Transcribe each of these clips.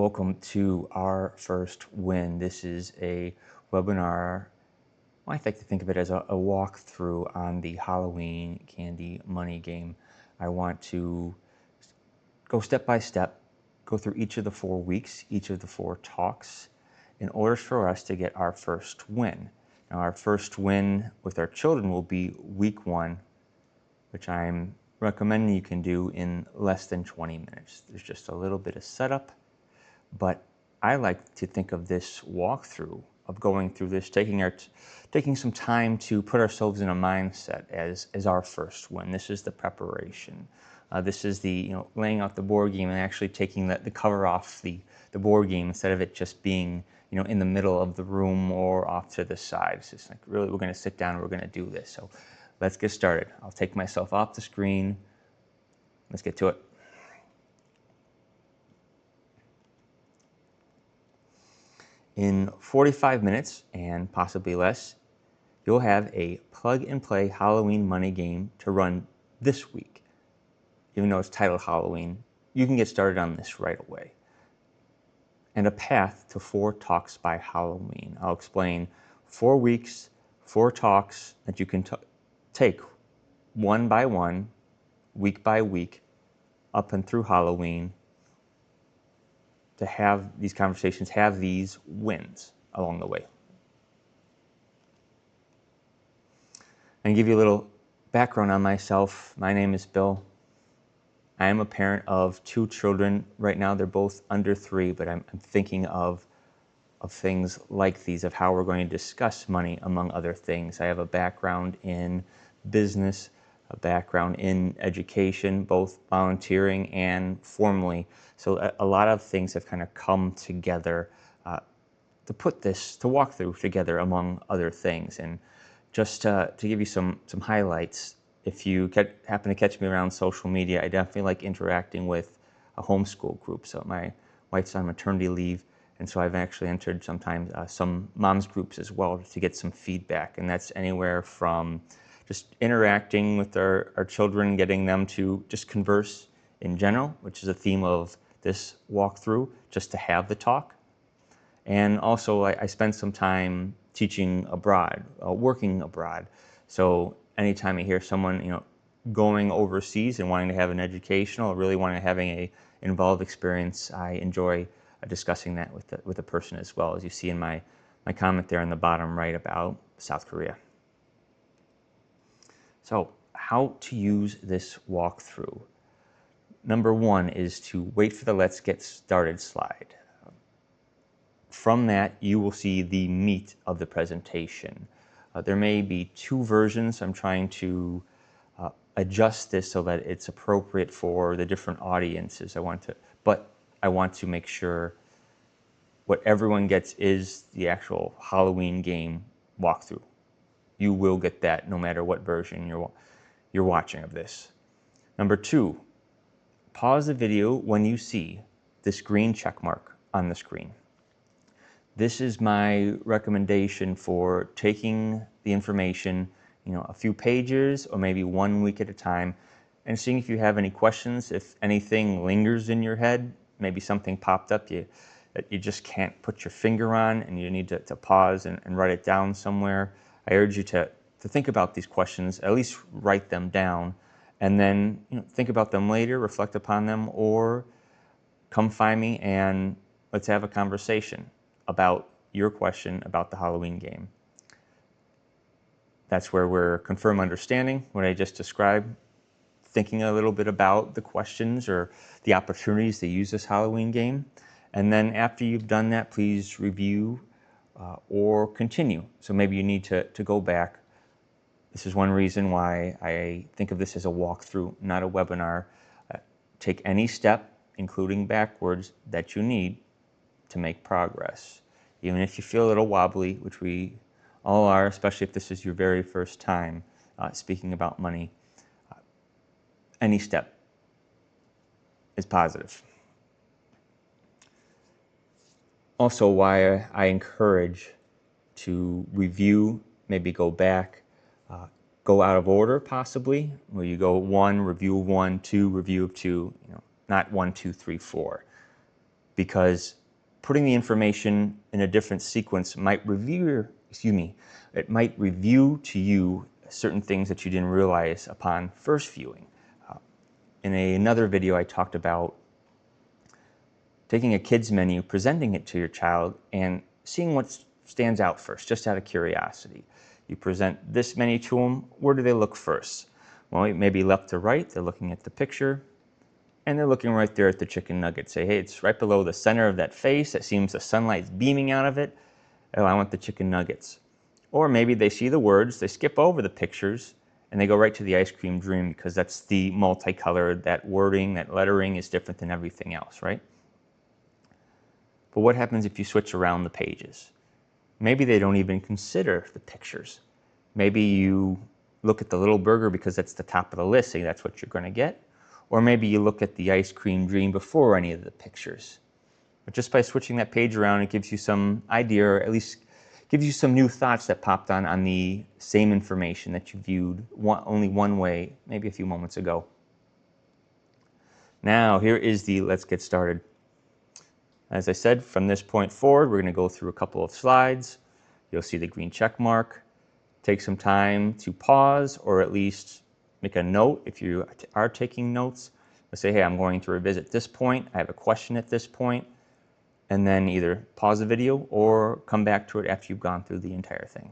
Welcome to our first win. This is a webinar. I like to think of it as a walkthrough on the Halloween candy money game. I want to go step by step, go through each of the 4 weeks, each of the 4 talks, in order for us to get our first win. Now, our first win with our children will be week 1, which I'm recommending you can do in less than 20 minutes. There's just a little bit of setup. But I like to think of this walkthrough, of going through this, taking some time to put ourselves in a mindset as our first win. This is the preparation. This is the laying out the board game and actually taking the cover off the board game instead of it just being in the middle of the room or off to the side. It's just like, really, we're going to sit down and we're going to do this. So let's get started. I'll take myself off the screen. Let's get to it. In 45 minutes, and possibly less, you'll have a plug-and-play Halloween money game to run this week. Even though it's titled Halloween, you can get started on this right away. And a path to 4 talks by Halloween. I'll explain 4 weeks, 4 talks that you can take one by one, week by week, up and through Halloween, to have these conversations, have these wins along the way. And give you a little background on myself. My name is Bill. I am a parent of 2 children. Right now they're both under 3, but I'm thinking of things like these, of how we're going to discuss money, among other things. I have a background in business, a background in education, both volunteering and formally. So a lot of things have kind of come together to walk through together, among other things. And just to give you some highlights, if you happen to catch me around social media, I definitely like interacting with a homeschool group. So my wife's on maternity leave, and so I've actually entered sometimes some moms groups as well to get some feedback. And that's anywhere from just interacting with our children, getting them to just converse in general, which is a theme of this walkthrough, just to have the talk. And also I spend some time teaching abroad, working abroad. So anytime I hear someone going overseas and wanting to have an educational, or really wanting to having a involved experience, I enjoy discussing that with the person as well, as you see in my comment there in the bottom right about South Korea. So how to use this walkthrough. Number 1 is to wait for the Let's Get Started slide. From that, you will see the meat of the presentation. There may be 2 versions. I'm trying to adjust this so that it's appropriate for the different audiences. But I want to make sure what everyone gets is the actual Halloween game walkthrough. You will get that no matter what version you're watching of this. Number 2, pause the video when you see this green check mark on the screen. This is my recommendation for taking the information, a few pages or maybe 1 week at a time, and seeing if you have any questions, if anything lingers in your head, maybe something popped up that you just can't put your finger on and you need to pause and write it down somewhere. I urge you to think about these questions, at least write them down, and then think about them later, reflect upon them, or come find me and let's have a conversation about your question about the Halloween game. That's where we're confirm understanding what I just described, thinking a little bit about the questions or the opportunities to use this Halloween game. And then after you've done that, please review or continue. So maybe you need to go back. This is one reason why I think of this as a walkthrough, not a webinar. Take any step, including backwards, that you need to make progress. Even if you feel a little wobbly, which we all are, especially if this is your very first time speaking about money, any step is positive. Also, why I encourage to review, maybe go back, go out of order possibly, where you go 1, review of 1, 2, review of 2, not 1, 2, 3, 4. because putting the information in a different sequence might reveal to you certain things that you didn't realize upon first viewing. In another video, I talked about taking a kid's menu, presenting it to your child, and seeing what stands out first, just out of curiosity. You present this menu to them, where do they look first? Well, maybe left to right, they're looking at the picture, and they're looking right there at the chicken nugget. Say, hey, it's right below the center of that face. It seems the sunlight's beaming out of it. Oh, I want the chicken nuggets. Or maybe they see the words, they skip over the pictures, and they go right to the ice cream dream because that's the multicolored, that wording, that lettering is different than everything else, right? But what happens if you switch around the pages? Maybe they don't even consider the pictures. Maybe you look at the little burger because that's the top of the list, say that's what you're going to get. Or maybe you look at the ice cream dream before any of the pictures. But just by switching that page around, it gives you some idea, or at least gives you some new thoughts that popped on the same information that you viewed only one way, maybe a few moments ago. Now, here is the let's get started. As I said, from this point forward, we're going to go through a couple of slides. You'll see the green check mark. Take some time to pause, or at least make a note if you are taking notes. Let's say, hey, I'm going to revisit this point. I have a question at this point. And then either pause the video or come back to it after you've gone through the entire thing.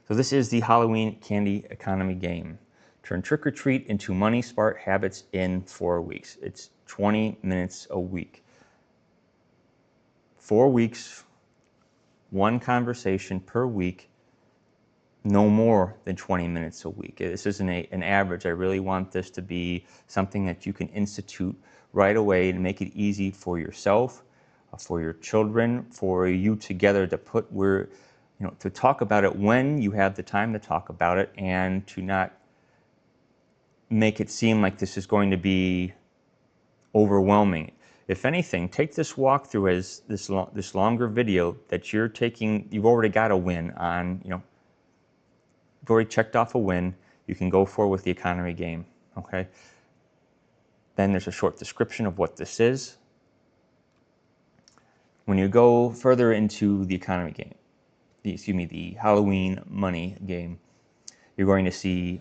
So this is the Halloween candy economy game. Turn trick or treat into money smart habits in 4 weeks. It's 20 minutes a week. 4 weeks, one conversation per week, no more than 20 minutes a week. This isn't an average. I really want this to be something that you can institute right away and make it easy for yourself, for your children, for you together to put to talk about it when you have the time to talk about it, and to not make it seem like this is going to be overwhelming. If anything, take this walkthrough as this longer video that you're taking. You've already got a win on, you've already checked off a win. You can go forward with the economy game, okay? Then there's a short description of what this is. When you go further into the economy game, the Halloween money game, you're going to see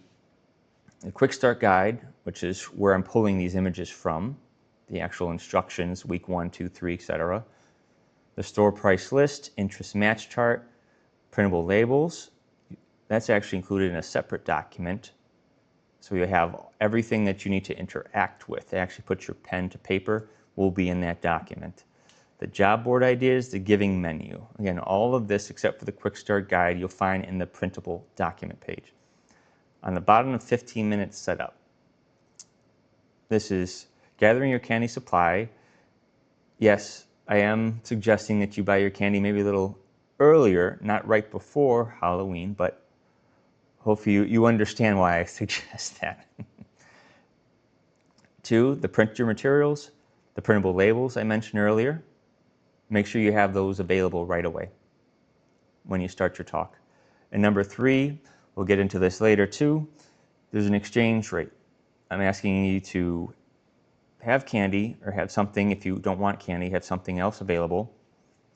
a quick start guide, which is where I'm pulling these images from, the actual instructions, week 1, 2, 3, etc. The store price list, interest match chart, printable labels. That's actually included in a separate document. So you have everything that you need to interact with. They actually put your pen to paper will be in that document. The job board ideas, the giving menu. Again, all of this except for the quick start guide you'll find in the printable document page. On the bottom of 15 minutes setup. This is gathering your candy supply. Yes, I am suggesting that you buy your candy maybe a little earlier, not right before Halloween, but hopefully you understand why I suggest that. 2, the print your materials, the printable labels I mentioned earlier. Make sure you have those available right away when you start your talk. And number 3, we'll get into this later too, there's an exchange rate. I'm asking you to have candy, or have something, if you don't want candy, have something else available.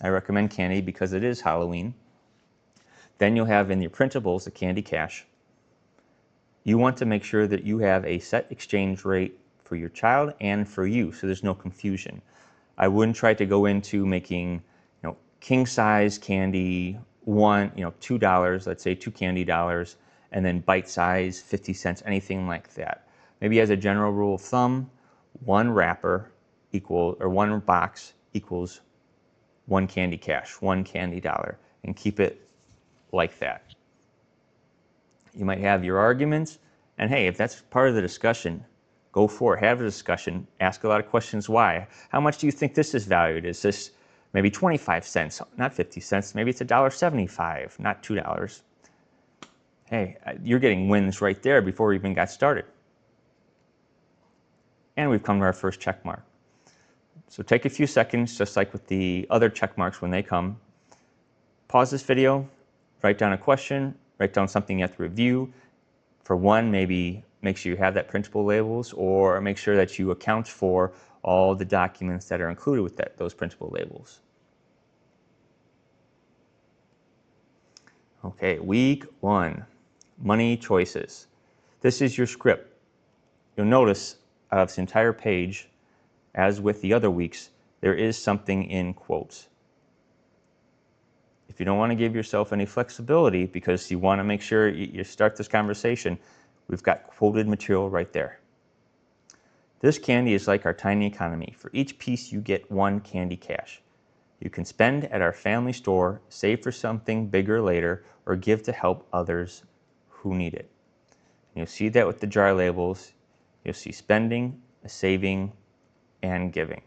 I recommend candy because it is Halloween. Then you'll have in your printables the candy cash. You want to make sure that you have a set exchange rate for your child and for you, so there's no confusion. I wouldn't try to go into making, king size candy $2, let's say 2 candy dollars, and then bite size 50 cents, anything like that. Maybe as a general rule of thumb, 1 wrapper or 1 box equals 1 candy cash, 1 candy dollar, and keep it like that. You might have your arguments, and hey, if that's part of the discussion, go for it. Have a discussion. Ask a lot of questions. Why? How much do you think this is valued? Is this maybe 25 cents, not 50 cents? Maybe it's $1.75, not $2. Hey, you're getting wins right there before we even got started. And we've come to our first check mark. So take a few seconds, just like with the other check marks when they come. Pause this video, write down a question, write down something you have to review. For one, maybe make sure you have that printable labels, or make sure that you account for all the documents that are included with those printable labels. Okay, week 1, money choices. This is your script. You'll notice out of this entire page, as with the other weeks, there is something in quotes. If you don't want to give yourself any flexibility because you want to make sure you start this conversation, we've got quoted material right there. This candy is like our tiny economy. For each piece, you get 1 candy cash. You can spend at our family store, save for something bigger later, or give to help others who need it. And you'll see that with the jar labels. You'll see spending, saving, and giving.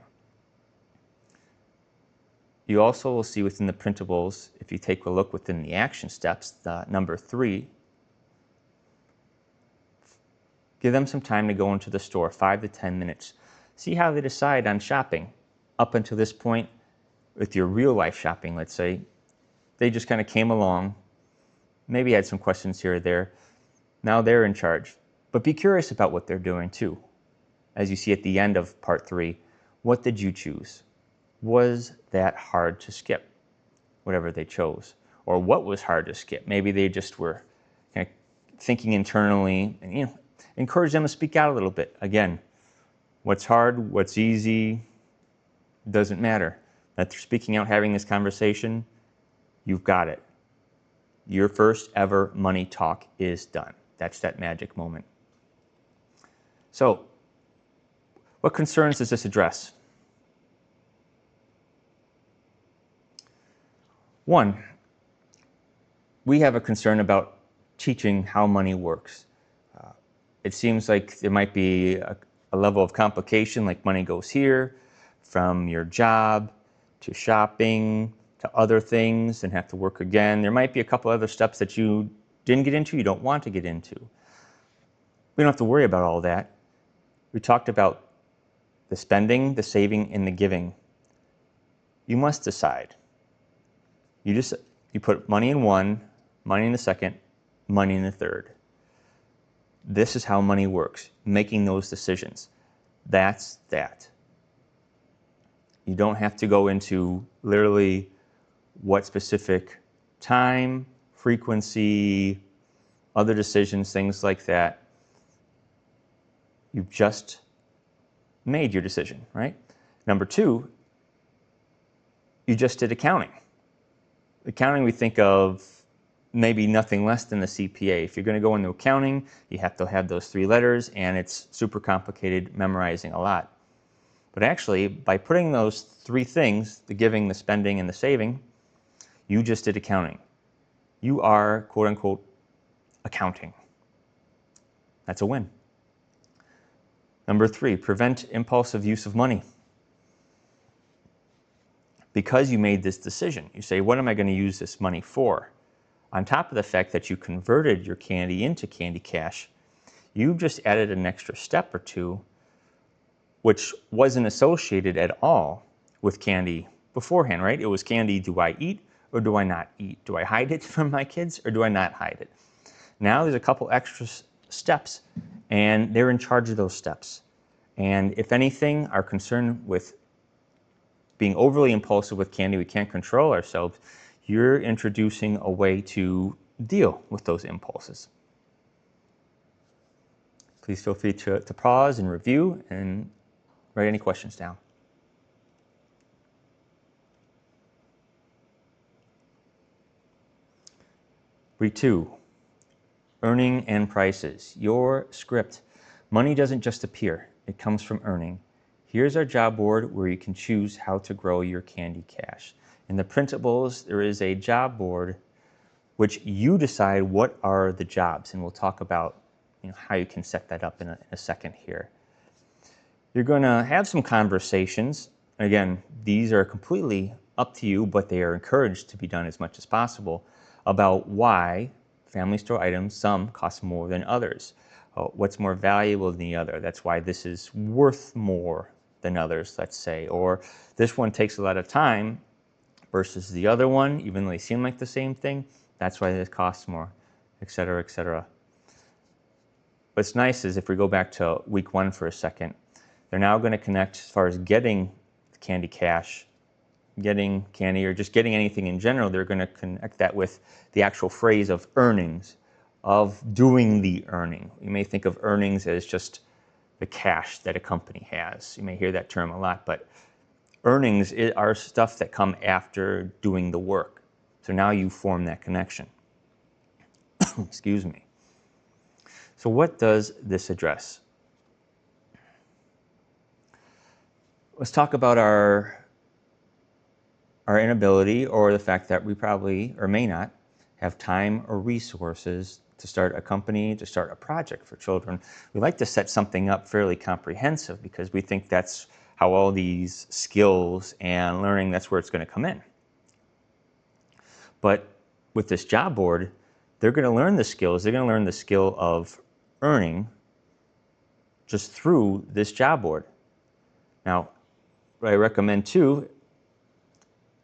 You also will see within the printables, if you take a look within the action steps, the number 3, give them some time to go into the store, 5 to 10 minutes. See how they decide on shopping. Up until this point, with your real life shopping, let's say, they just kind of came along, maybe had some questions here or there. Now they're in charge. But be curious about what they're doing too. As you see at the end of part 3, what did you choose? Was that hard to skip, whatever they chose? Or what was hard to skip? Maybe they just were kind of thinking internally, and encourage them to speak out a little bit. Again, what's hard, what's easy, doesn't matter. That they're speaking out, having this conversation, you've got it. Your first ever money talk is done. That's that magic moment. So, what concerns does this address? 1, we have a concern about teaching how money works. It seems like there might be a level of complication, like money goes here, from your job to shopping to other things and have to work again. There might be a couple other steps that you didn't get into, you don't want to get into. We don't have to worry about all that. We talked about the spending, the saving, and the giving. You must decide. You put money in 1, money in the 2nd, money in the 3rd. This is how money works, making those decisions. That's that. You don't have to go into literally what specific time, frequency, other decisions, things like that. You've just made your decision, right? Number 2, you just did accounting. Accounting, we think of maybe nothing less than the CPA. If you're going to go into accounting, you have to have those 3 letters, and it's super complicated, memorizing a lot. But actually, by putting those 3 things, the giving, the spending, and the saving, you just did accounting. You are, quote unquote, accounting. That's a win. Number 3, prevent impulsive use of money. Because you made this decision, you say, what am I going to use this money for? On top of the fact that you converted your candy into candy cash, you just added an extra step or 2, which wasn't associated at all with candy beforehand, right? It was candy, do I eat or do I not eat? Do I hide it from my kids or do I not hide it? Now there's a couple extra steps, and they're in charge of those steps. And if anything, our concern with being overly impulsive with candy, we can't control ourselves, you're introducing a way to deal with those impulses. Please feel free to pause and review and write any questions down. Week 2, earning and prices. Your script. Money doesn't just appear, it comes from earning. Here's our job board where you can choose how to grow your candy cash. In the printables, there is a job board which you decide what are the jobs, and we'll talk about how you can set that up in a second here. You're going to have some conversations. Again, these are completely up to you, but they are encouraged to be done as much as possible about why family store items, some cost more than others. What's more valuable than the other? That's why this is worth more than others, let's say. Or this one takes a lot of time versus the other one, even though they seem like the same thing. That's why this costs more, et cetera, et cetera. what's nice is if we go back to week 1 for a second, they're now going to connect as far as getting candy cash, getting candy, or just getting anything in general. They're going to connect that with the actual phrase of earnings, of doing the earning. You may think of earnings as just the cash that a company has. You may hear that term a lot, but earnings are stuff that come after doing the work. So now you form that connection. Excuse me. So what does this address? Let's talk about our inability, or the fact that we probably or may not have time or resources to start a company, to start a project for children. We like to set something up fairly comprehensive because we think that's how all these skills and learning, that's where it's going to come in. But with this job board, they're going to learn the skills. They're going to learn the skill of earning just through this job board. Now, what I recommend too,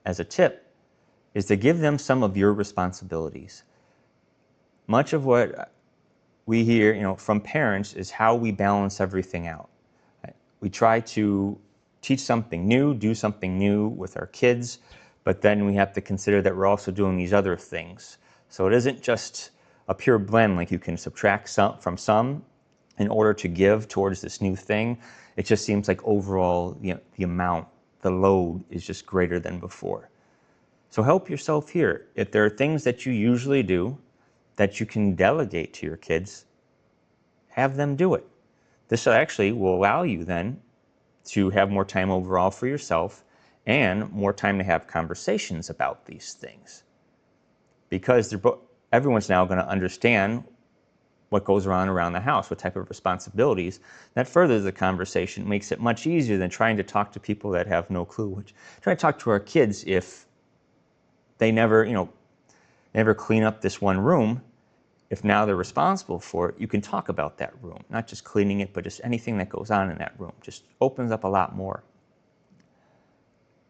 as a tip, is to give them some of your responsibilities. Much of what we hear, from parents is how we balance everything out. We try to teach something new, do something new with our kids, but then we have to consider that we're also doing these other things. So it isn't just a pure blend, like you can subtract some from some in order to give towards this new thing. It just seems like overall, the amount, the load is just greater than before. So help yourself here. If there are things that you usually do that you can delegate to your kids, have them do it. This actually will allow you then to have more time overall for yourself and more time to have conversations about these things. Because everyone's now going to understand what goes on around the house, what type of responsibilities. That furthers the conversation, makes it much easier than trying to talk to people that have no clue. Try to talk to our kids if they never clean up this one room. If now they're responsible for it, you can talk about that room, not just cleaning it, but just anything that goes on in that room. Just opens up a lot more.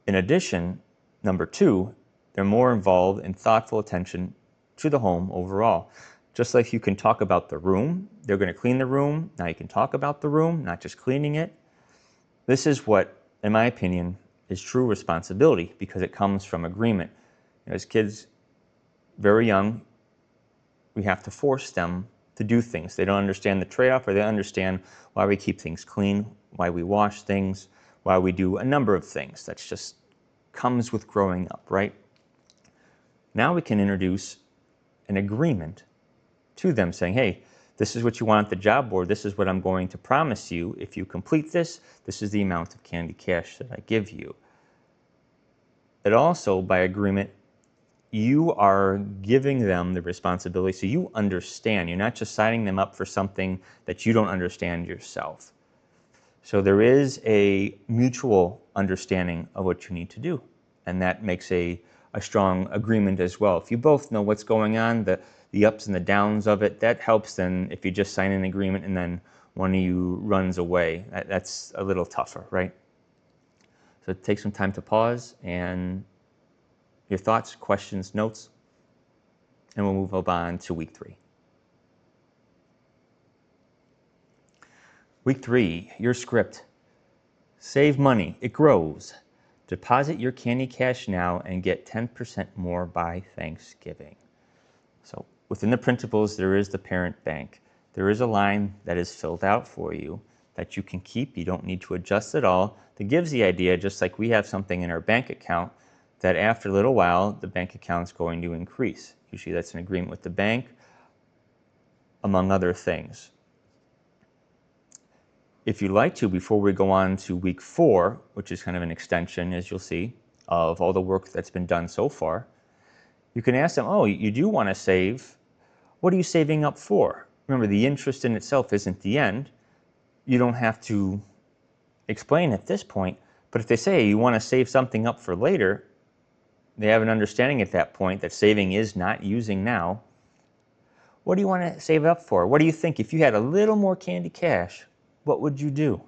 In addition, number 2, they're more involved in thoughtful attention to the home overall. Just like you can talk about the room, they're going to clean the room. Now you can talk about the room, not just cleaning it. This is what, in my opinion, is true responsibility, because it comes from agreement. As kids, very young, we have to force them to do things. They don't understand the trade-off, or they understand why we keep things clean, why we wash things, why we do a number of things. That's just comes with growing up, right? Now we can introduce an agreement to them saying, hey, this is what you want at the job board. This is what I'm going to promise you. If you complete this, this is the amount of candy cash that I give you. It also, by agreement, you are giving them the responsibility, so you understand. You're not just signing them up for something that you don't understand yourself. So there is a mutual understanding of what you need to do, and that makes a strong agreement as well. If you both know what's going on, the ups and the downs of it, that helps than if you just sign an agreement and then one of you runs away. That's a little tougher, right? So take some time to pause and your thoughts, questions, notes, and we'll move on to week 3. Week 3, your script. Save money, it grows. Deposit your candy cash now and get 10% more by Thanksgiving. So within the printables, there is the parent bank. There is a line that is filled out for you that you can keep. You don't need to adjust it all. That gives the idea, just like we have something in our bank account, that after a little while, the bank account is going to increase. Usually that's an agreement with the bank, among other things. If you'd like to, before we go on to week 4, which is kind of an extension, as you'll see, of all the work that's been done so far, you can ask them, oh, you do want to save. What are you saving up for? Remember, the interest in itself isn't the end. You don't have to explain at this point, but if they say you want to save something up for later, they have an understanding at that point that saving is not using now. What do you want to save up for? What do you think? If you had a little more candy cash, what would you do?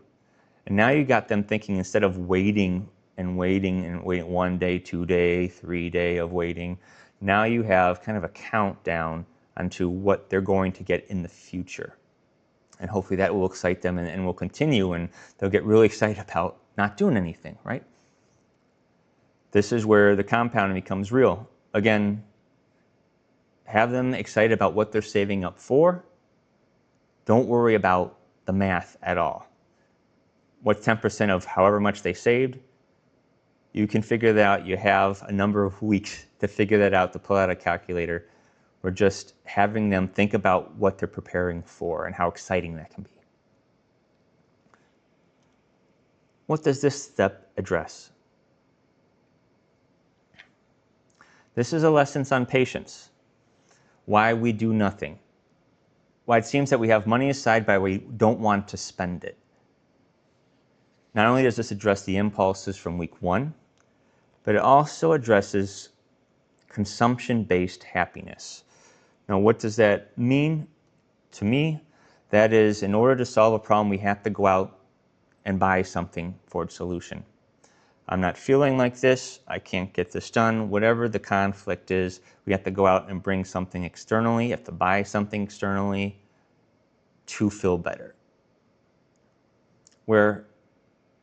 And now you got them thinking, instead of waiting 1 day, 2 day, 3 day of waiting, now you have kind of a countdown onto what they're going to get in the future. And hopefully that will excite them and will continue, and they'll get really excited about not doing anything, right? This is where the compounding becomes real. Again, have them excited about what they're saving up for. Don't worry about the math at all. What's 10% of however much they saved? You can figure that out. You have a number of weeks to figure that out, to pull out a calculator. We're just having them think about what they're preparing for and how exciting that can be. What does this step address? This is a lesson on patience. Why we do nothing. Why it seems that we have money aside, but we don't want to spend it. Not only does this address the impulses from week 1, but it also addresses consumption-based happiness. Now, what does that mean? To me, that is, in order to solve a problem, we have to go out and buy something for its solution. I'm not feeling like this, I can't get this done, whatever the conflict is, we have to go out and bring something externally, you have to buy something externally to feel better. Where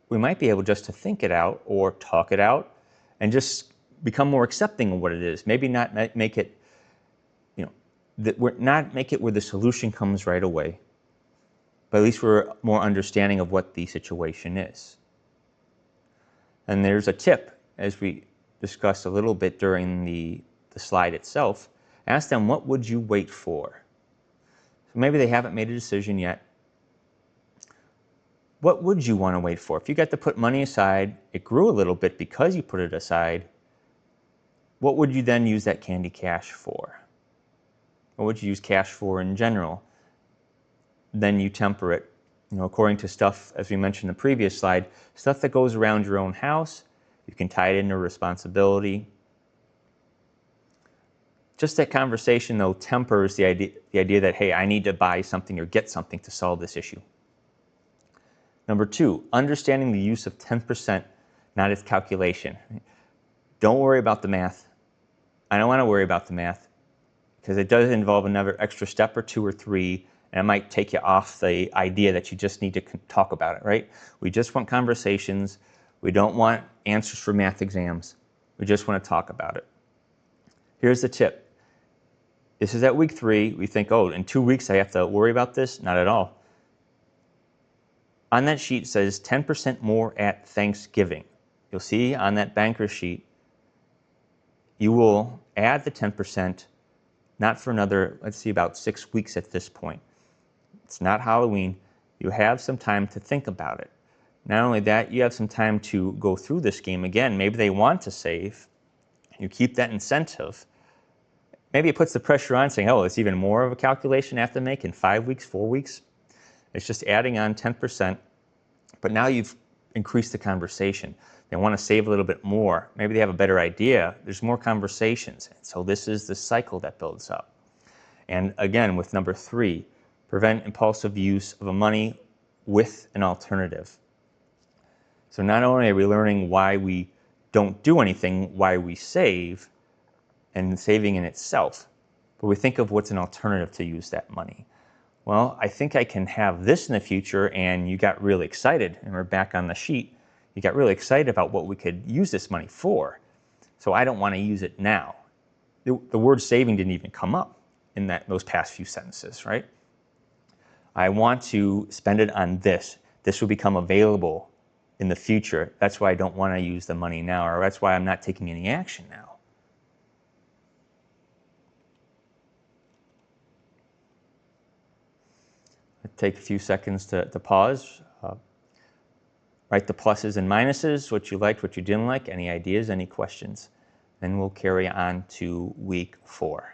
we might be able just to think it out or talk it out and just become more accepting of what it is. Maybe not make it, not make it where the solution comes right away, but at least we're more understanding of what the situation is. And there's a tip, as we discussed a little bit during the slide itself. Ask them, what would you wait for? So maybe they haven't made a decision yet. What would you want to wait for? If you got to put money aside, it grew a little bit because you put it aside, what would you then use that candy cash for? What would you use cash for in general? Then you temper it. According to stuff, as we mentioned in the previous slide, stuff that goes around your own house, you can tie it into responsibility. Just that conversation, though, tempers the idea that, hey, I need to buy something or get something to solve this issue. Number 2, understanding the use of 10%, not its calculation. Don't worry about the math. I don't want to worry about the math because it does involve another extra step or 2 or 3, and it might take you off the idea that you just need to talk about it, right? We just want conversations. We don't want answers for math exams. We just want to talk about it. Here's the tip. This is at week 3. We think, oh, in 2 weeks I have to worry about this? Not at all. On that sheet it says 10% more at Thanksgiving. You'll see on that banker sheet, you will add the 10%, not for another, let's see, about 6 weeks at this point. It's not Halloween. You have some time to think about it. Not only that, you have some time to go through this game again. Maybe they want to save. You keep that incentive. Maybe it puts the pressure on saying, oh, it's even more of a calculation I have to make in 5 weeks, 4 weeks. It's just adding on 10%. But now you've increased the conversation. They want to save a little bit more. Maybe they have a better idea. There's more conversations. And so this is the cycle that builds up. And again, with number 3, prevent impulsive use of money with an alternative. So not only are we learning why we don't do anything, why we save, and saving in itself, but we think of what's an alternative to use that money. Well, I think I can have this in the future, and you got really excited, and we're back on the sheet. You got really excited about what we could use this money for. So I don't want to use it now. The word saving didn't even come up in those past few sentences, right? I want to spend it on this. This will become available in the future. That's why I don't want to use the money now, or that's why I'm not taking any action now. Take a few seconds to pause. Write the pluses and minuses, what you liked, what you didn't like, any ideas, any questions. Then we'll carry on to week 4.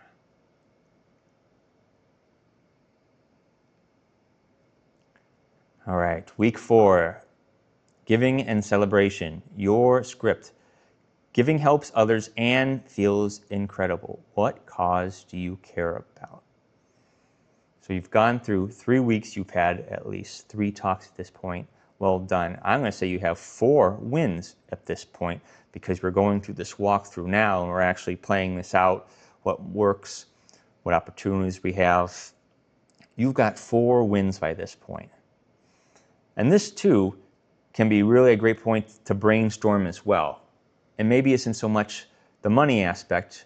All right, week 4, giving and celebration, your script. Giving helps others and feels incredible. What cause do you care about? So you've gone through 3 weeks, you've had at least 3 talks at this point. Well done. I'm going to say you have 4 wins at this point because we're going through this walkthrough now and we're actually playing this out, what works, what opportunities we have. you've got 4 wins by this point. And this too can be really a great point to brainstorm as well. And maybe it isn't so much the money aspect,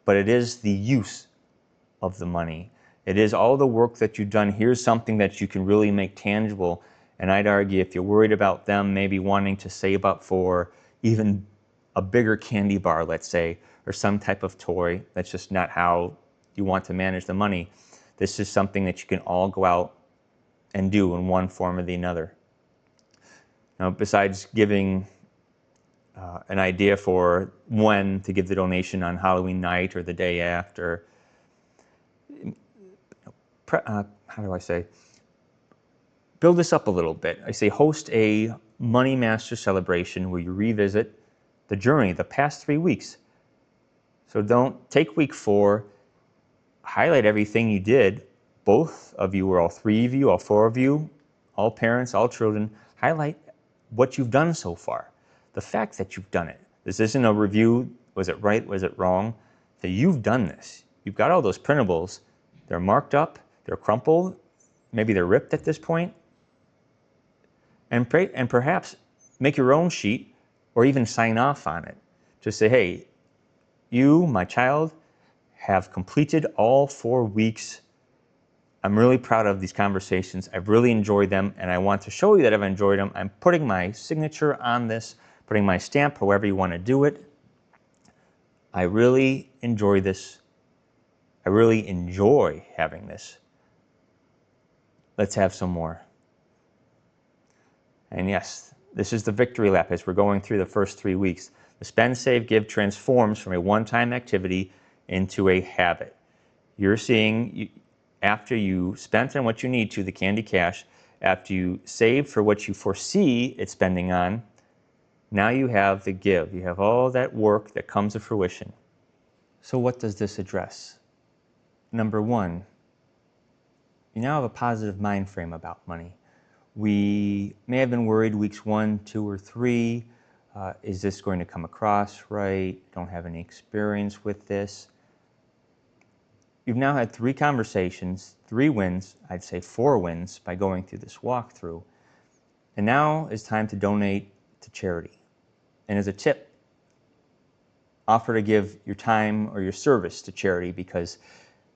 but it is the use of the money. It is all the work that you've done. Here's something that you can really make tangible. And I'd argue if you're worried about them maybe wanting to save up for even a bigger candy bar, let's say, or some type of toy, that's just not how you want to manage the money. This is something that you can all go out and do in one form or the other. Now, besides giving an idea for when to give the donation on Halloween night or the day after, how do I say, build this up a little bit. I say host a Money Master celebration where you revisit the journey, the past 3 weeks. So don't take week 4, highlight everything you did, both of you or all 3 of you, all 4 of you, all parents, all children, highlight what you've done so far. The fact that you've done it. This isn't a review, was it right, was it wrong? That you've done this. You've got all those printables, they're marked up, they're crumpled, maybe they're ripped at this point. And perhaps make your own sheet or even sign off on it. Just say, hey, you, my child, have completed all 4 weeks. I'm really proud of these conversations. I've really enjoyed them, and I want to show you that I've enjoyed them. I'm putting my signature on this, putting my stamp, however you want to do it. I really enjoy this. I really enjoy having this. Let's have some more. And yes, this is the victory lap as we're going through the first 3 weeks. The spend, save, give transforms from a one-time activity into a habit. You're seeing, after you spent on what you need to, the candy cash, after you save for what you foresee it spending on, now you have the give. You have all that work that comes to fruition. So what does this address? Number 1, you now have a positive mind frame about money. We may have been worried weeks 1, 2, or 3. Is this going to come across right? Don't have any experience with this. You've now had 3 conversations, 3 wins, I'd say 4 wins by going through this walkthrough. And now it's time to donate to charity. And as a tip, offer to give your time or your service to charity because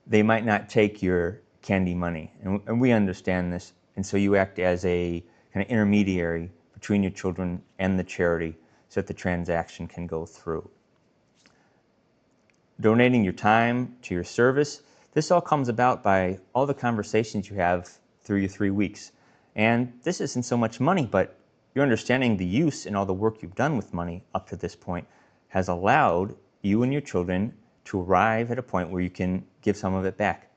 they might not take your candy money. And we understand this. And so you act as a kind of intermediary between your children and the charity so that the transaction can go through. Donating your time to your service, this all comes about by all the conversations you have through your 3 weeks. And this isn't so much money, but you're understanding the use and all the work you've done with money up to this point has allowed you and your children to arrive at a point where you can give some of it back,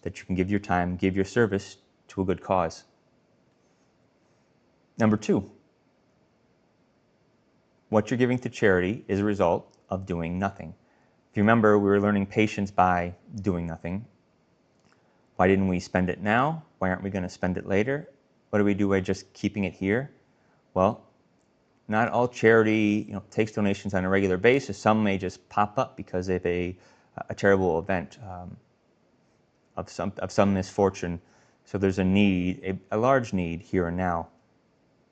that you can give your time, give your service to a good cause. Number 2, what you're giving to charity is a result of doing nothing. If you remember, we were learning patience by doing nothing. Why didn't we spend it now? Why aren't we going to spend it later? What do we do by just keeping it here? Well, not all charity takes donations on a regular basis. Some may just pop up because of a terrible event of some misfortune. So there's a need, a large need here and now.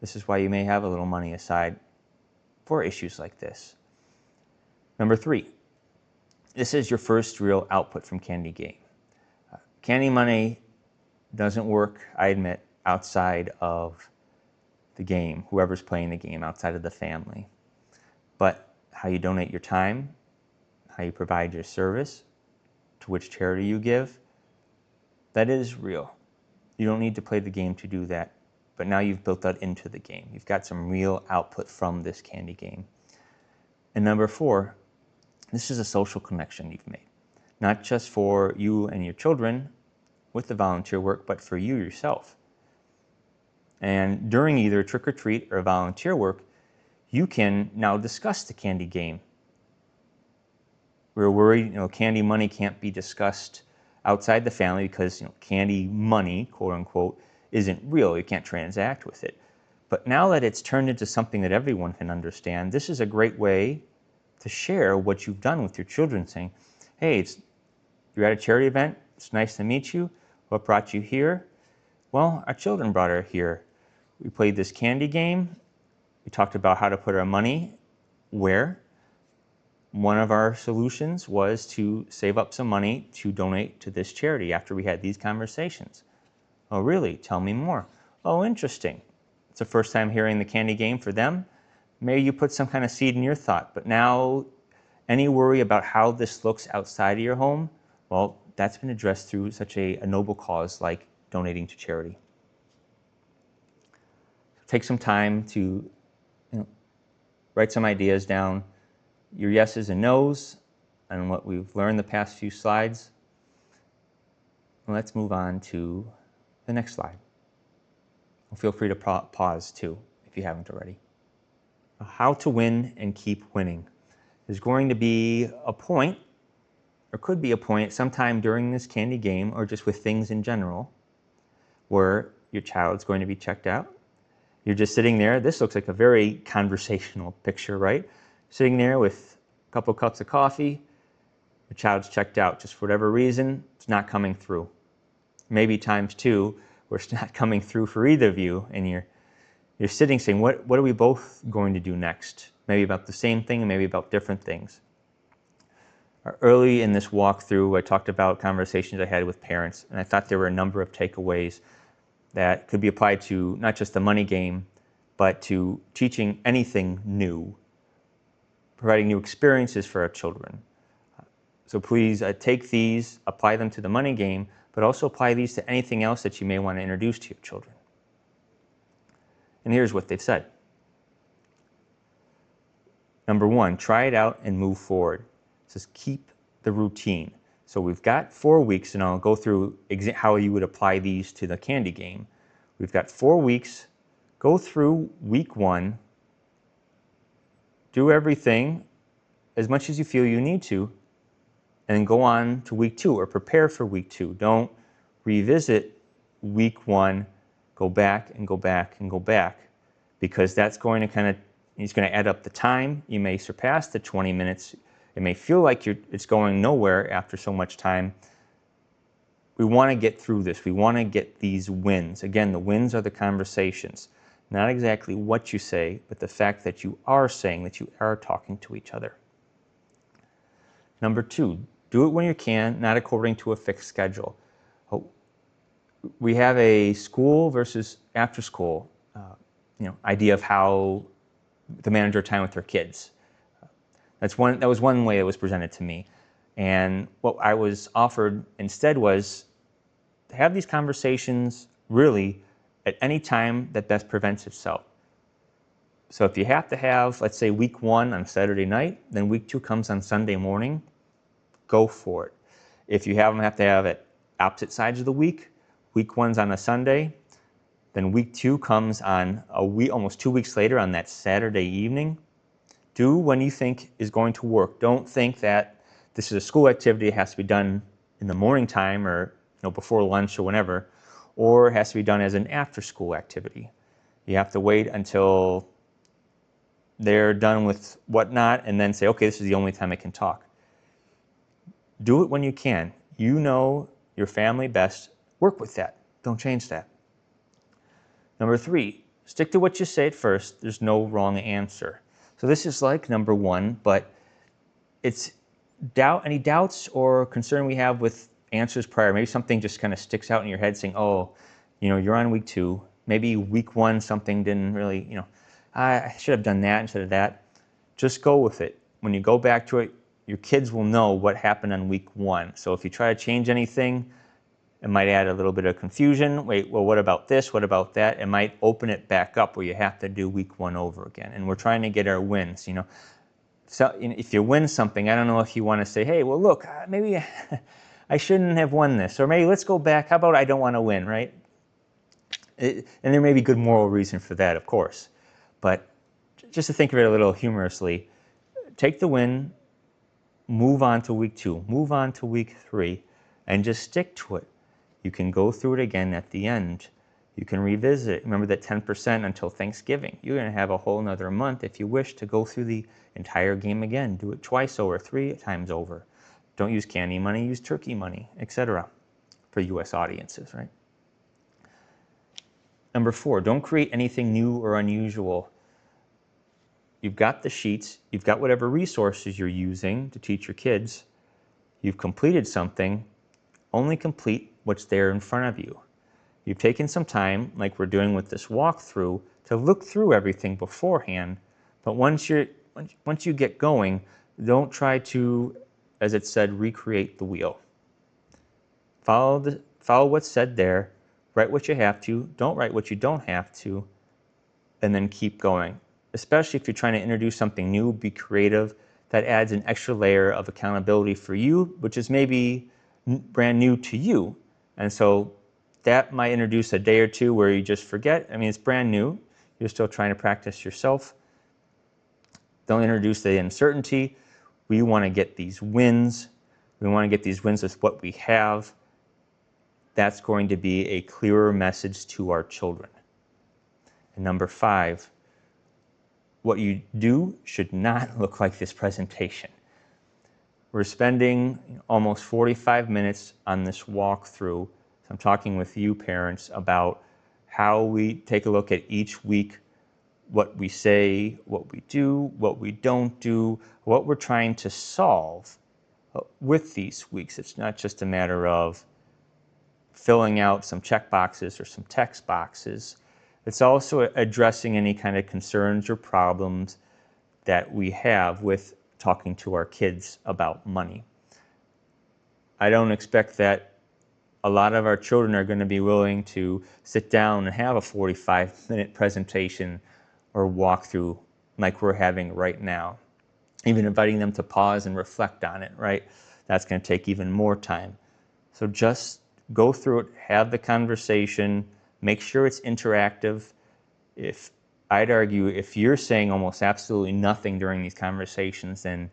This is why you may have a little money aside for issues like this. Number 3, this is your first real output from Candy Game. Candy money doesn't work, I admit, outside of the game, whoever's playing the game, outside of the family. But how you donate your time, how you provide your service, to which charity you give, that is real. You don't need to play the game to do that, but now you've built that into the game. You've got some real output from this Candy Game. And number 4, this is a social connection you've made, not just for you and your children with the volunteer work, but for you yourself. And during either trick or treat or volunteer work, you can now discuss the Candy Game. We were worried, candy money can't be discussed outside the family because candy money, quote unquote, isn't real. You can't transact with it. But now that it's turned into something that everyone can understand, this is a great way to share what you've done with your children, saying, hey, you're at a charity event, It's nice to meet you. What brought you here? Well, our children brought her here. We played this candy game. We talked about how to put our money where. One of our solutions was to save up some money to donate to this charity after we had these conversations. Oh, really? Tell me more. Oh, interesting. It's the first time hearing the candy game for them. Maybe you put some kind of seed in your thought, but now any worry about how this looks outside of your home, well, that's been addressed through such a noble cause like donating to charity. Take some time to write some ideas down, your yeses and nos, and what we've learned the past few slides. And let's move on to the next slide. Feel free to pause too, if you haven't already. How to win and keep winning. There's going to be a point, or could be a point sometime during this candy game, or just with things in general, where your child's going to be checked out. You're just sitting there. This looks like a very conversational picture, right? Sitting there with a couple cups of coffee. Your child's checked out. Just for whatever reason, it's not coming through. Maybe times two, where it's not coming through for either of you, and you're sitting saying, what are we both going to do next? Maybe about the same thing and maybe about different things. Early in this walkthrough, I talked about conversations I had with parents, and I thought there were a number of takeaways that could be applied to not just the money game, but to teaching anything new, providing new experiences for our children. So please take these, apply them to the money game, but also apply these to anything else that you may want to introduce to your children. And here's what they've said. Number one, try it out and move forward. It says keep the routine. So we've got 4 weeks, and I'll go through how you would apply these to the candy game. We've got 4 weeks. Go through week 1. Do everything as much as you feel you need to, and then go on to week 2, or prepare for week 2. Don't revisit week 1, go back and go back and go back, because that's going to it's going to add up the time. You may surpass the 20 minutes. It may feel like it's going nowhere after so much time. We want to get through this. We want to get these wins. Again, the wins are the conversations. Not exactly what you say, but the fact that you are saying, that you are talking to each other. Number 2, do it when you can, not according to a fixed schedule. We have a school versus after school idea of how to manage our time with our kids. That was one way it was presented to me. And what I was offered instead was to have these conversations really at any time that best prevents itself. So if you have to have, let's say, week 1 on Saturday night, then week 2 comes on Sunday morning, go for it. If you have to have it opposite sides of the week 1's on a Sunday, then week 2 comes on almost 2 weeks later on that Saturday evening. Do when you think is going to work. Don't think that this is a school activity, it has to be done in the morning time or before lunch or whenever, or it has to be done as an after-school activity. You have to wait until they're done with whatnot and then say, okay, this is the only time I can talk. Do it when you can. You know your family best. Work with that. Don't change that. Number 3, stick to what you say at first. There's no wrong answer. So this is like number 1, but it's any doubts or concern we have with answers prior. Maybe something just kind of sticks out in your head saying, oh, you're on week 2. Maybe week 1 something didn't really, I should have done that instead of that. Just go with it. When you go back to it, your kids will know what happened on week 1. So if you try to change anything, it might add a little bit of confusion. Wait, well, what about this? What about that? It might open it back up where you have to do week 1 over again. And we're trying to get our wins, So if you win something, I don't know if you want to say, hey, well, look, maybe I shouldn't have won this. Or maybe let's go back. How about I don't want to win, right? And there may be good moral reason for that, of course. But just to think of it a little humorously, take the win, move on to week 2, move on to week 3, and just stick to it. You can go through it again at the end. You can revisit it. Remember that 10% until Thanksgiving. You're going to have a whole another month if you wish to go through the entire game again. Do it twice over, 3 times over. Don't use candy money, use turkey money, etc. for US audiences, right? Number 4, don't create anything new or unusual. You've got the sheets, you've got whatever resources you're using to teach your kids. You've completed something, only complete what's there in front of you. You've taken some time, like we're doing with this walkthrough, to look through everything beforehand, but once you get going, don't try to, as it said, recreate the wheel. Follow what's said there, write what you have to, don't write what you don't have to, and then keep going. Especially if you're trying to introduce something new, be creative. That adds an extra layer of accountability for you, which is maybe brand new to you. And so that might introduce a day or two where you just forget. I mean, it's brand new. You're still trying to practice yourself. Don't introduce the uncertainty. We want to get these wins. We want to get these wins with what we have. That's going to be a clearer message to our children. And number 5, what you do should not look like this presentation. We're spending almost 45 minutes on this walkthrough. So I'm talking with you parents about how we take a look at each week, what we say, what we do, what we don't do, what we're trying to solve with these weeks. It's not just a matter of filling out some check boxes or some text boxes. It's also addressing any kind of concerns or problems that we have with talking to our kids about money. I don't expect that a lot of our children are going to be willing to sit down and have a 45-minute presentation or walkthrough like we're having right now. Even inviting them to pause and reflect on it, right? That's going to take even more time. So just go through it, have the conversation, make sure it's interactive. I'd argue if you're saying almost absolutely nothing during these conversations, then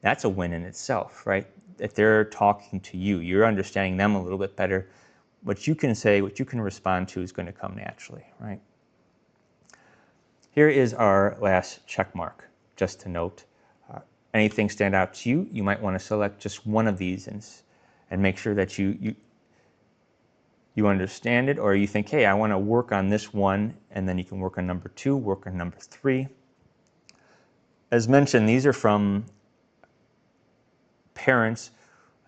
that's a win in itself, right? If they're talking to you, you're understanding them a little bit better. What you can say, what you can respond to is going to come naturally, right? Here is our last check mark, just to note. Anything stand out to you, you might want to select just one of these and make sure that you understand it, or you think, hey, I want to work on this one, and then you can work on number 2, work on number 3. As mentioned, these are from parents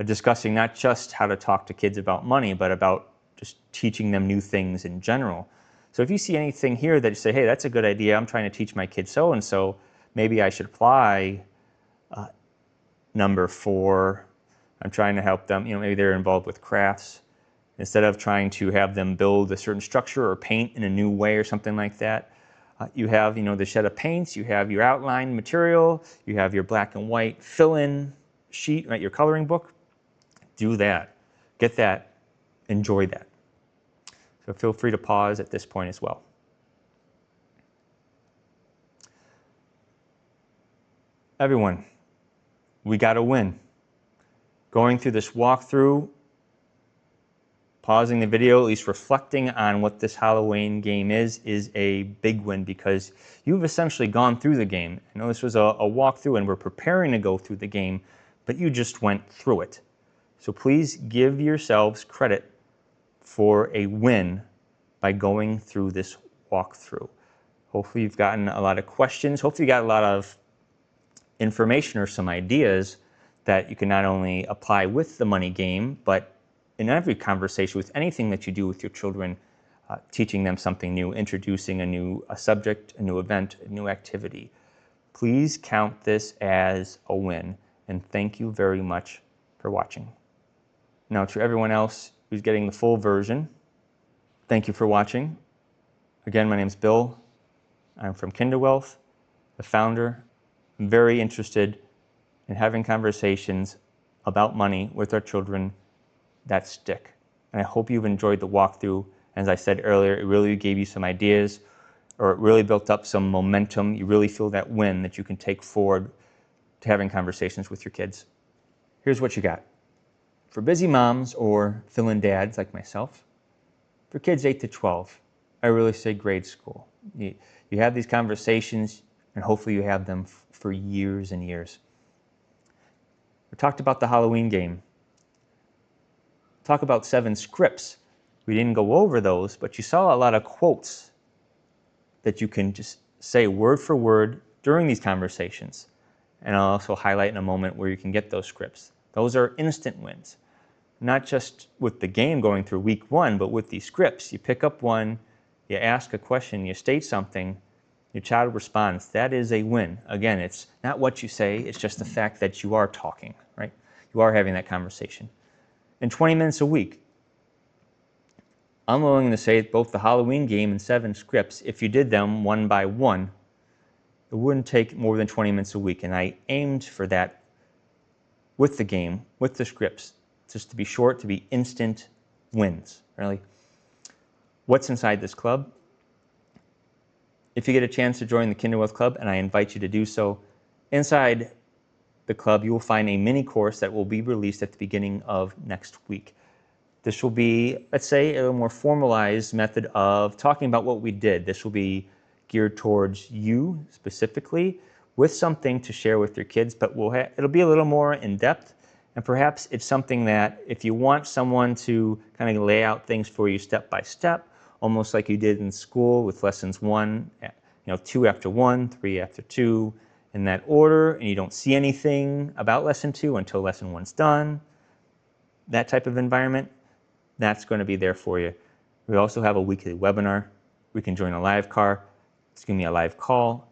discussing not just how to talk to kids about money, but about just teaching them new things in general. So if you see anything here that you say, hey, that's a good idea, I'm trying to teach my kid so-and-so, maybe I should apply number 4. I'm trying to help them, maybe they're involved with crafts. Instead of trying to have them build a certain structure or paint in a new way or something like that, you have, the shed of paints, you have your outline material, you have your black and white fill-in sheet, right, your coloring book. Do that. Get that. Enjoy that. So feel free to pause at this point as well. Everyone, we got to win. Going through this walkthrough, pausing the video, at least reflecting on what this Halloween game is a big win because you've essentially gone through the game. I know this was a walkthrough and we're preparing to go through the game, but you just went through it. So please give yourselves credit for a win by going through this walkthrough. Hopefully you've gotten a lot of questions. Hopefully you got a lot of information or some ideas that you can not only apply with the money game, but in every conversation with anything that you do with your children, teaching them something new, introducing a subject, a new event, a new activity. Please count this as a win, and thank you very much for watching. Now to everyone else who's getting the full version, thank you for watching. Again, my name's Bill. I'm from Kinderwealth, the founder. I'm very interested in having conversations about money with our children that stick. And I hope you've enjoyed the walkthrough. As I said earlier, it really gave you some ideas, or it really built up some momentum. You really feel that win that you can take forward to having conversations with your kids. Here's what you got. For busy moms or fill-in dads like myself, for kids 8 to 12, I really say grade school. You have these conversations, and hopefully you have them for years and years. We talked about the Halloween game. talk about 7 scripts. We didn't go over those, but you saw a lot of quotes that you can just say word for word during these conversations. And I'll also highlight in a moment where you can get those scripts. Those are instant wins, not just with the game going through week 1, but with these scripts. You pick up one, you ask a question, you state something, your child responds. That is a win. Again, it's not what you say, it's just the fact that you are talking, right? You are having that conversation. In 20 minutes a week, I'm willing to say both the Halloween game and 7 scripts, if you did them one by one, it wouldn't take more than 20 minutes a week. And I aimed for that with the game, with the scripts, just to be short, to be instant wins, really. What's inside this club? If you get a chance to join the Kinderwealth Club, and I invite you to do so, inside the club you will find a mini course that will be released at the beginning of next week. This will be, let's say, a more formalized method of talking about what we did. This will be geared towards you specifically, with something to share with your kids, but it'll be a little more in depth. And perhaps it's something that if you want someone to kind of lay out things for you step by step, almost like you did in school with lessons 1, 2 after 1, 3 after 2, in that order, and you don't see anything about lesson 2 until lesson 1's done, that type of environment, that's going to be there for you. We also have a weekly webinar. We can join a live call.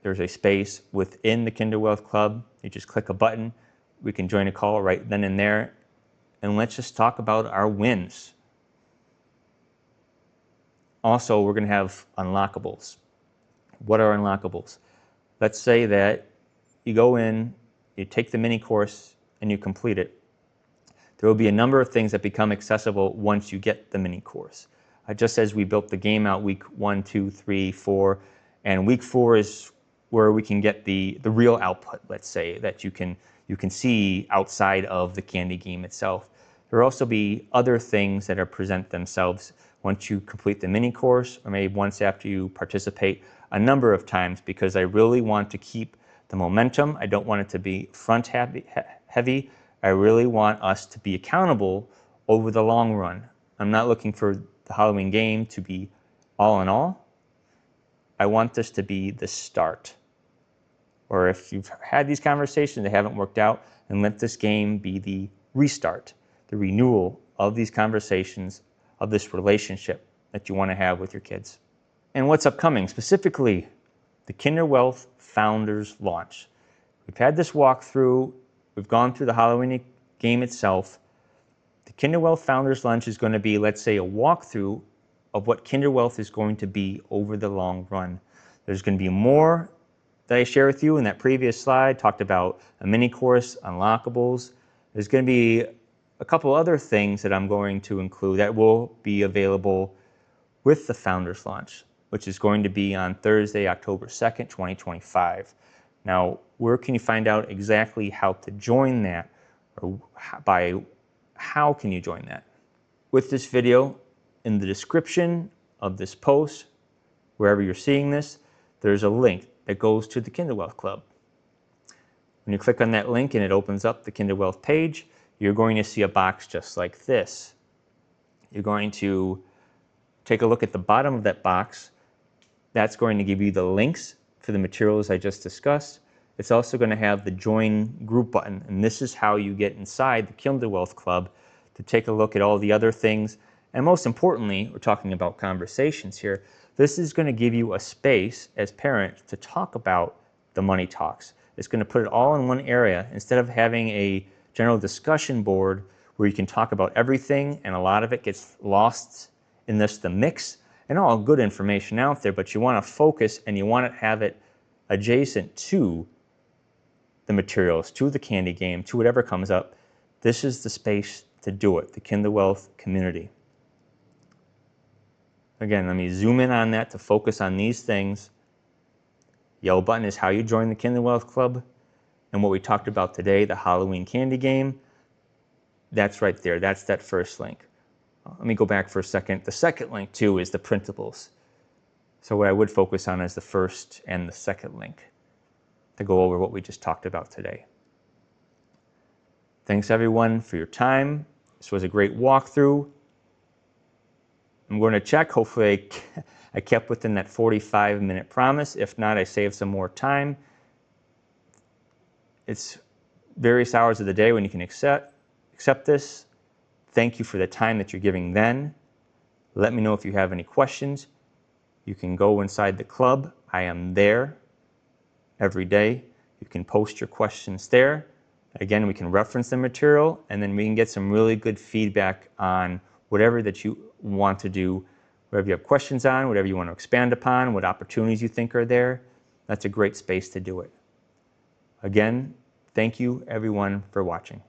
There's a space within the Kinderwealth Club. You just click a button. We can join a call right then and there. And let's just talk about our wins. Also, we're going to have unlockables. What are unlockables? Let's say that you go in, you take the mini course, and you complete it. There will be a number of things that become accessible once you get the mini course. Just as we built the game out week 1, 2, 3, 4, and week 4 is where we can get the real output, let's say, that you can see outside of the candy game itself. There will also be other things that present themselves once you complete the mini course, or maybe once after you participate a number of times, because I really want to keep the momentum. I don't want it to be front heavy. I really want us to be accountable over the long run. I'm not looking for the Halloween game to be all in all. I want this to be the start. Or if you've had these conversations, they haven't worked out, and let this game be the restart, the renewal of these conversations, of this relationship that you want to have with your kids. And what's upcoming, specifically the Kinderwealth Founders Launch. We've had this walkthrough. We've gone through the Halloween game itself. The Kinderwealth Founders Lunch is going to be, let's say, a walkthrough of what Kinderwealth is going to be over the long run. There's going to be more that I share with you in that previous slide. Talked about a mini course, unlockables. There's going to be a couple other things that I'm going to include that will be available with the Founders Launch, which is going to be on Thursday, October 2nd, 2025. Now, where can you find out exactly how to join that, or how can you join that? With this video, in the description of this post, wherever you're seeing this, there's a link that goes to the Kinderwealth Club. When you click on that link and it opens up the Kinderwealth page, you're going to see a box just like this. You're going to take a look at the bottom of that box. That's going to give you the links for the materials I just discussed. It's also going to have the join group button, and this is how you get inside the Kinderwealth Club to take a look at all the other things. And most importantly, we're talking about conversations here. This is going to give you a space as parents to talk about the money talks. It's going to put it all in one area instead of having a general discussion board where you can talk about everything and a lot of it gets lost in the mix. And all good information out there, but you want to focus and you want to have it adjacent to the materials, to the candy game, to whatever comes up. This is the space to do it, the Kinderwealth community. Again, let me zoom in on that to focus on these things. Yellow button is how you join the Kinderwealth Club. And what we talked about today, the Halloween candy game, that's right there. That's that first link. Let me go back for a second. The second link, too, is the printables. So what I would focus on is the first and the second link to go over what we just talked about today. Thanks, everyone, for your time. This was a great walkthrough. I'm going to check. Hopefully I kept within that 45-minute promise. If not, I saved some more time. It's various hours of the day when you can accept this. Thank you for the time that you're giving then. Let me know if you have any questions. You can go inside the club. I am there every day. You can post your questions there. Again, we can reference the material, and then we can get some really good feedback on whatever that you want to do, whatever you have questions on, whatever you want to expand upon, what opportunities you think are there. That's a great space to do it. Again, thank you everyone for watching.